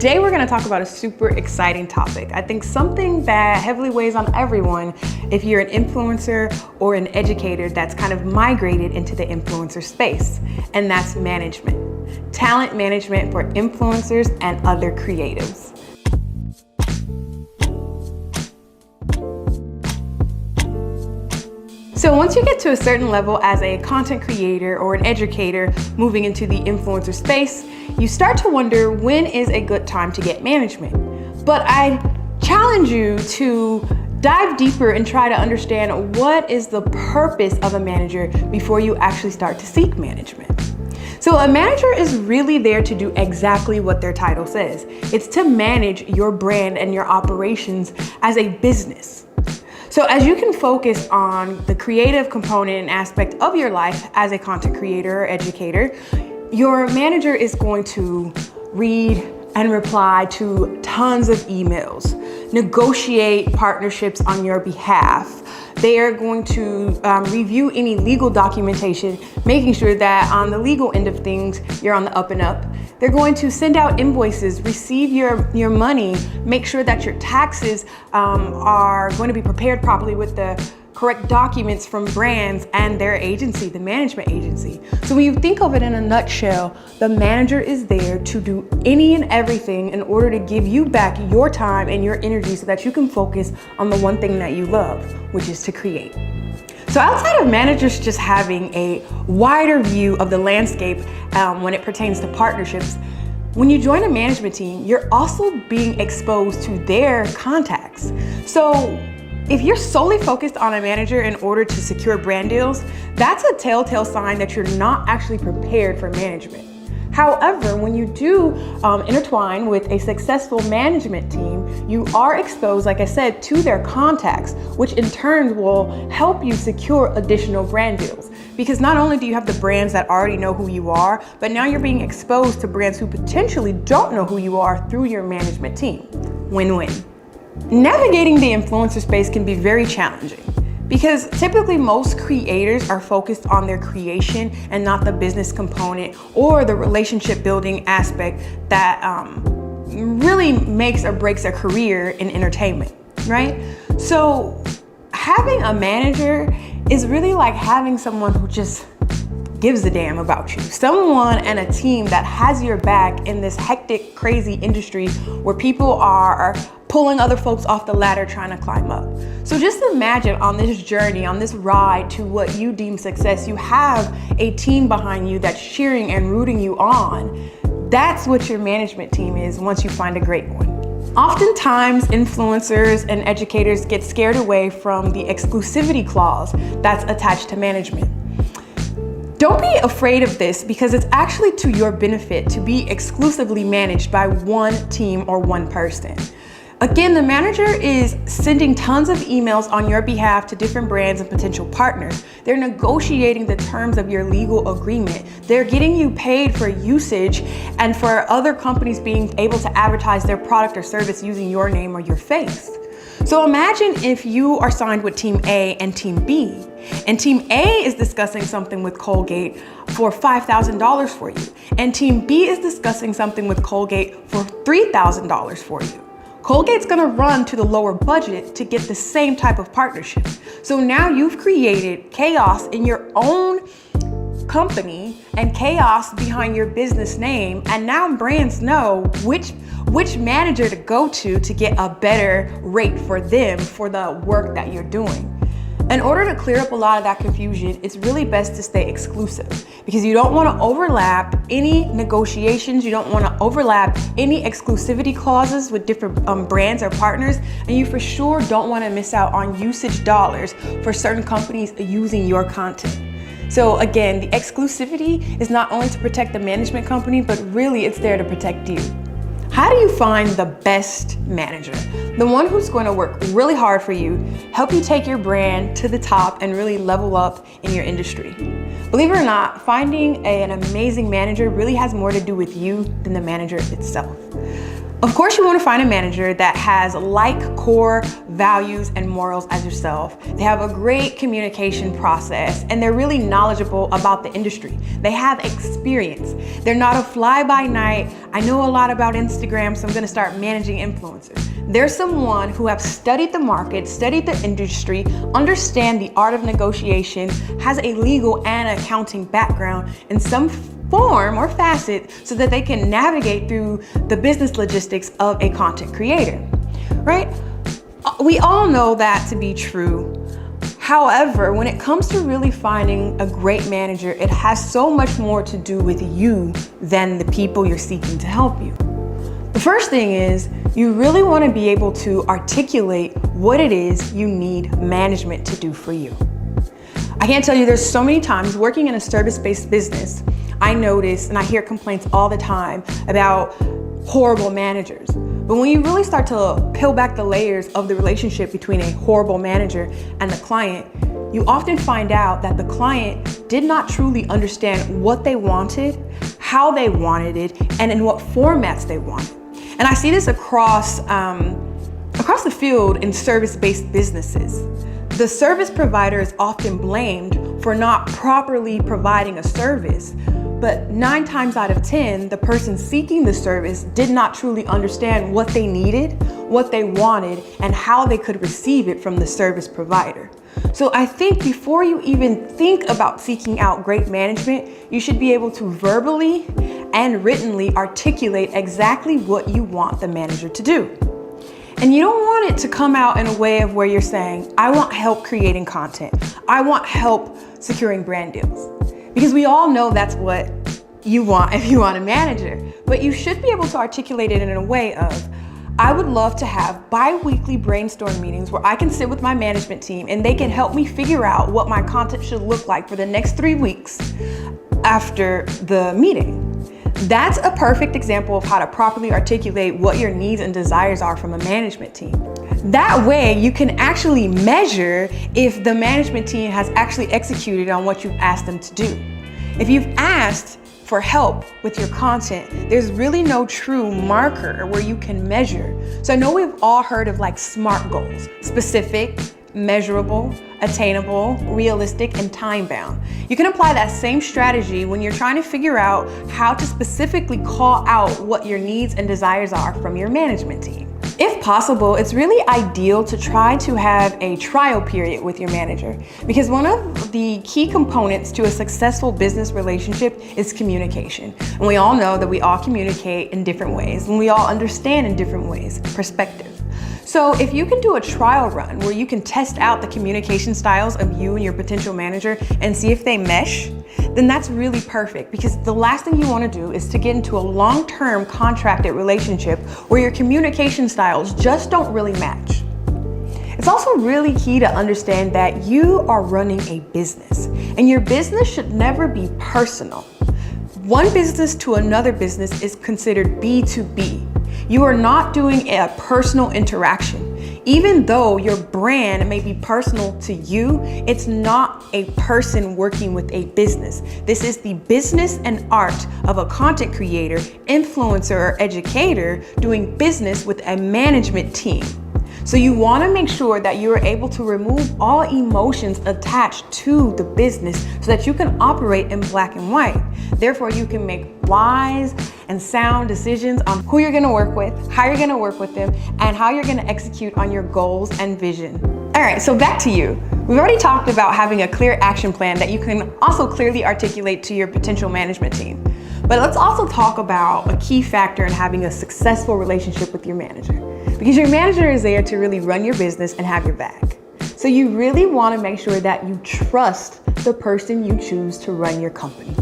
Today we're going to talk about a super exciting topic. I think something that heavily weighs on everyone if you're an influencer or an educator that's kind of migrated into the influencer space, and that's management. Talent management for influencers and other creatives. So once you get to a certain level as a content creator or an educator moving into the influencer space, you start to wonder when is a good time to get management. But I challenge you to dive deeper and try to understand what is the purpose of a manager before you actually start to seek management. So a manager is really there to do exactly what their title says. It's to manage your brand and your operations as a business. So as you can focus on the creative component and aspect of your life as a content creator or educator, your manager is going to read and reply to tons of emails, negotiate partnerships on your behalf. They are going to review any legal documentation, making sure that on the legal end of things, you're on the up and up. They're going to send out invoices, receive your money, make sure that your taxes are going to be prepared properly with the correct documents from brands and their agency, the management agency. So when you think of it in a nutshell, the manager is there to do any and everything in order to give you back your time and your energy so that you can focus on the one thing that you love, which is to create. So outside of managers just having a wider view of the landscape when it pertains to partnerships, when you join a management team, you're also being exposed to their contacts. So if you're solely focused on a manager in order to secure brand deals, that's a telltale sign that you're not actually prepared for management. However, when you do intertwine with a successful management team, you are exposed, like I said, to their contacts, which in turn will help you secure additional brand deals. Because not only do you have the brands that already know who you are, but now you're being exposed to brands who potentially don't know who you are through your management team. Win-win. Navigating the influencer space can be very challenging because typically most creators are focused on their creation and not the business component or the relationship building aspect that really makes or breaks a career in entertainment, right? So having a manager is really like having someone who just gives a damn about you. Someone and a team that has your back in this hectic, crazy industry where people are pulling other folks off the ladder trying to climb up. So just imagine on this journey, on this ride to what you deem success, you have a team behind you that's cheering and rooting you on. That's what your management team is once you find a great one. Oftentimes, influencers and educators get scared away from the exclusivity clause that's attached to management. Don't be afraid of this because it's actually to your benefit to be exclusively managed by one team or one person. Again, the manager is sending tons of emails on your behalf to different brands and potential partners. They're negotiating the terms of your legal agreement. They're getting you paid for usage and for other companies being able to advertise their product or service using your name or your face. So imagine if you are signed with Team A and Team B, and Team A is discussing something with Colgate for $5,000 for you, and Team B is discussing something with Colgate for $3,000 for you. Colgate's gonna run to the lower budget to get the same type of partnership. So now you've created chaos in your own company and chaos behind your business name, and now brands know which manager to go to get a better rate for them for the work that you're doing. In order to clear up a lot of that confusion, it's really best to stay exclusive because you don't want to overlap any negotiations, you don't want to overlap any exclusivity clauses with different brands or partners, and you for sure don't want to miss out on usage dollars for certain companies using your content. So again, the exclusivity is not only to protect the management company, but really it's there to protect you. How do you find the best manager? The one who's going to work really hard for you, help you take your brand to the top and really level up in your industry. Believe it or not, finding an amazing manager really has more to do with you than the manager itself. Of course, you want to find a manager that has like core values and morals as yourself. They have a great communication process and they're really knowledgeable about the industry. They have experience. They're not a fly-by-night, I know a lot about Instagram, so I'm going to start managing influencers. They're someone who have studied the market, studied the industry, understand the art of negotiation, has a legal and accounting background in some form or facet so that they can navigate through the business logistics of a content creator, right? We all know that to be true. However, when it comes to really finding a great manager, it has so much more to do with you than the people you're seeking to help you. The first thing is you really want to be able to articulate what it is you need management to do for you. I can't tell you, there's so many times working in a service-based business, I notice and I hear complaints all the time about horrible managers. But when you really start to peel back the layers of the relationship between a horrible manager and the client, you often find out that the client did not truly understand what they wanted, how they wanted it, and in what formats they wanted. And I see this across the field in service-based businesses. The service provider is often blamed for not properly providing a service, but 9 times out of 10, the person seeking the service did not truly understand what they needed, what they wanted, and how they could receive it from the service provider. So I think before you even think about seeking out great management, you should be able to verbally and writtenly articulate exactly what you want the manager to do. And you don't want it to come out in a way of where you're saying, I want help creating content. I want help securing brand deals. Because we all know that's what you want if you want a manager. But you should be able to articulate it in a way of, I would love to have bi-weekly brainstorm meetings where I can sit with my management team and they can help me figure out what my content should look like for the next 3 weeks after the meeting. That's a perfect example of how to properly articulate what your needs and desires are from a management team. That way you can actually measure if the management team has actually executed on what you've asked them to do. If you've asked for help with your content, there's really no true marker where you can measure. So I know we've all heard of like SMART goals: specific, measurable, attainable, realistic, and time-bound. You can apply that same strategy when you're trying to figure out how to specifically call out what your needs and desires are from your management team. If possible, it's really ideal to try to have a trial period with your manager, because one of the key components to a successful business relationship is communication. And we all know that we all communicate in different ways and we all understand in different ways, perspective. So if you can do a trial run where you can test out the communication styles of you and your potential manager and see if they mesh, then that's really perfect, because the last thing you want to do is to get into a long-term contracted relationship where your communication styles just don't really match. It's also really key to understand that you are running a business and your business should never be personal. One business to another business is considered B2B. You are not doing a personal interaction. Even though your brand may be personal to you, it's not a person working with a business. This is the business and art of a content creator, influencer, or educator doing business with a management team. So you want to make sure that you are able to remove all emotions attached to the business so that you can operate in black and white. Therefore, you can make wise and sound decisions on who you're going to work with, how you're going to work with them, and how you're going to execute on your goals and vision. All right, so back to you. We've already talked about having a clear action plan that you can also clearly articulate to your potential management team. But let's also talk about a key factor in having a successful relationship with your manager. Because your manager is there to really run your business and have your back. So you really want to make sure that you trust the person you choose to run your company.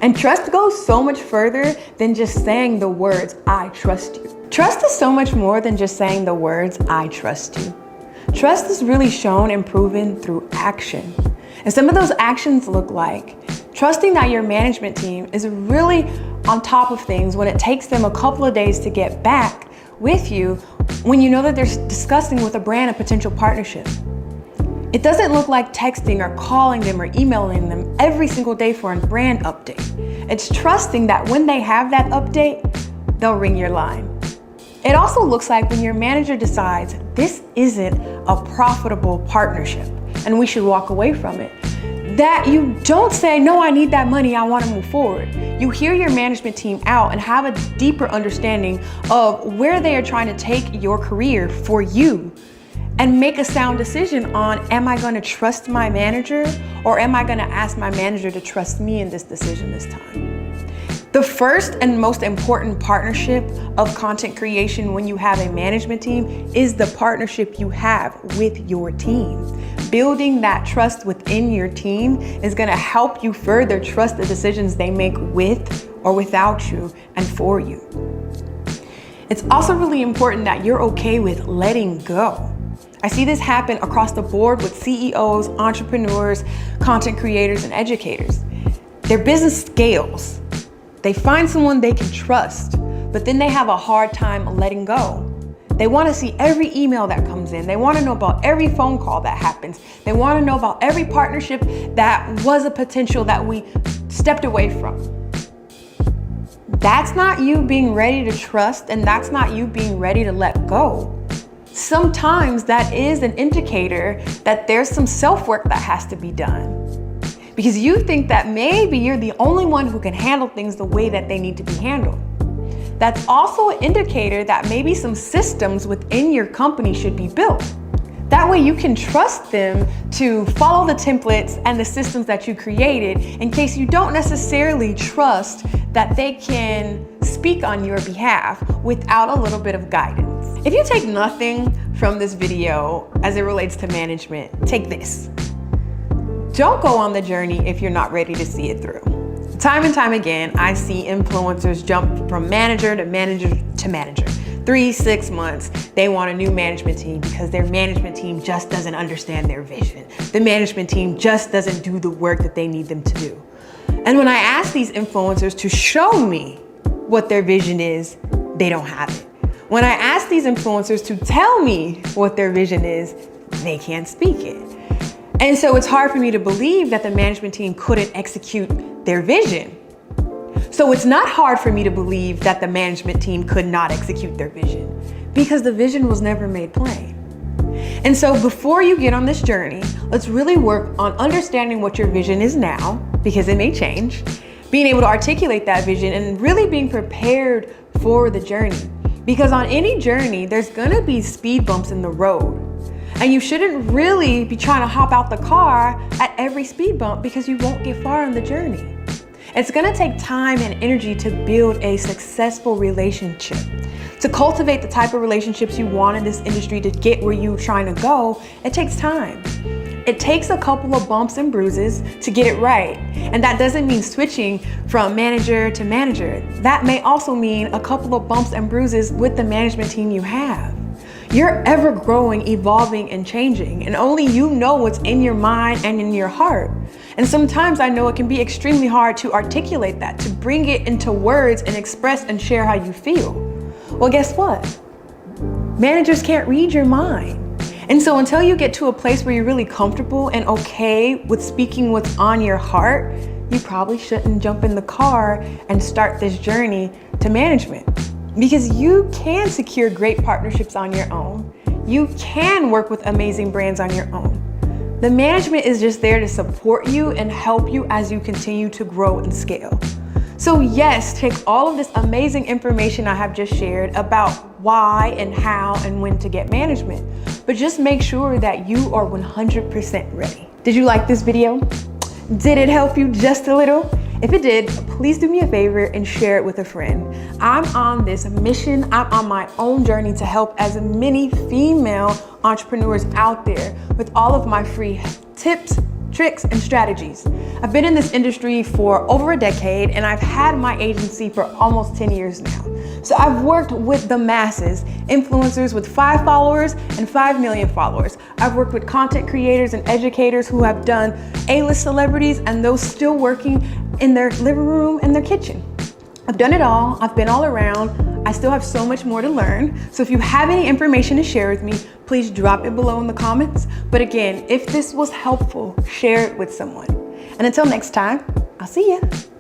And trust goes so much further than just saying the words, I trust you. Trust is so much more than just saying the words, I trust you. Trust is really shown and proven through action. And some of those actions look like trusting that your management team is really on top of things when it takes them a couple of days to get back with you when you know that they're discussing with a brand a potential partnership. It doesn't look like texting or calling them or emailing them every single day for a brand update. It's trusting that when they have that update, they'll ring your line. It also looks like when your manager decides this isn't a profitable partnership and we should walk away from it, that you don't say, no, I need that money, I want to move forward. You hear your management team out and have a deeper understanding of where they are trying to take your career for you, and make a sound decision on, am I going to trust my manager, or am I going to ask my manager to trust me in this decision this time? The first and most important partnership of content creation when you have a management team is the partnership you have with your team. Building that trust within your team is going to help you further trust the decisions they make with or without you and for you. It's also really important that you're okay with letting go. I see this happen across the board with CEOs, entrepreneurs, content creators, and educators. Their business scales. They find someone they can trust, but then they have a hard time letting go. They want to see every email that comes in. They want to know about every phone call that happens. They want to know about every partnership that was a potential that we stepped away from. That's not you being ready to trust, and that's not you being ready to let go. Sometimes that is an indicator that there's some self-work that has to be done, because you think that maybe you're the only one who can handle things the way that they need to be handled. That's also an indicator that maybe some systems within your company should be built. That way you can trust them to follow the templates and the systems that you created, in case you don't necessarily trust that they can speak on your behalf without a little bit of guidance. If you take nothing from this video as it relates to management, take this. Don't go on the journey if you're not ready to see it through. Time and time again, I see influencers jump from manager to manager to manager. 3-6 months, they want a new management team because their management team just doesn't understand their vision. The management team just doesn't do the work that they need them to do. And when I ask these influencers to show me what their vision is, they don't have it. When I ask these influencers to tell me what their vision is, they can't speak it. And so it's hard for me to believe that the management team couldn't execute their vision. So it's not hard for me to believe that the management team could not execute their vision, because the vision was never made plain. And so before you get on this journey, let's really work on understanding what your vision is now, because it may change, being able to articulate that vision, and really being prepared for the journey. Because on any journey, there's gonna be speed bumps in the road. And you shouldn't really be trying to hop out the car at every speed bump, because you won't get far on the journey. It's gonna take time and energy to build a successful relationship. To cultivate the type of relationships you want in this industry, to get where you're trying to go, it takes time. It takes a couple of bumps and bruises to get it right. And that doesn't mean switching from manager to manager. That may also mean a couple of bumps and bruises with the management team you have. You're ever growing, evolving, and changing, and only you know what's in your mind and in your heart. And sometimes I know it can be extremely hard to articulate that, to bring it into words and express and share how you feel. Well, guess what? Managers can't read your mind. And so until you get to a place where you're really comfortable and okay with speaking what's on your heart, you probably shouldn't jump in the car and start this journey to management. Because you can secure great partnerships on your own. You can work with amazing brands on your own. The management is just there to support you and help you as you continue to grow and scale. So yes, take all of this amazing information I have just shared about why and how and when to get management, but just make sure that you are 100% ready. Did you like this video? Did it help you just a little? If it did, please do me a favor and share it with a friend. I'm on this mission. I'm on my own journey to help as many female entrepreneurs out there with all of my free tips, tricks, and strategies. I've been in this industry for over a decade, and I've had my agency for almost 10 years now. So I've worked with the masses, influencers with 5 followers and 5 million followers. I've worked with content creators and educators who have done A-list celebrities and those still working in their living room and their kitchen. I've done it all. I've been all around. I still have so much more to learn. So if you have any information to share with me, please drop it below in the comments. But again, if this was helpful, share it with someone. And until next time, I'll see ya. Bye.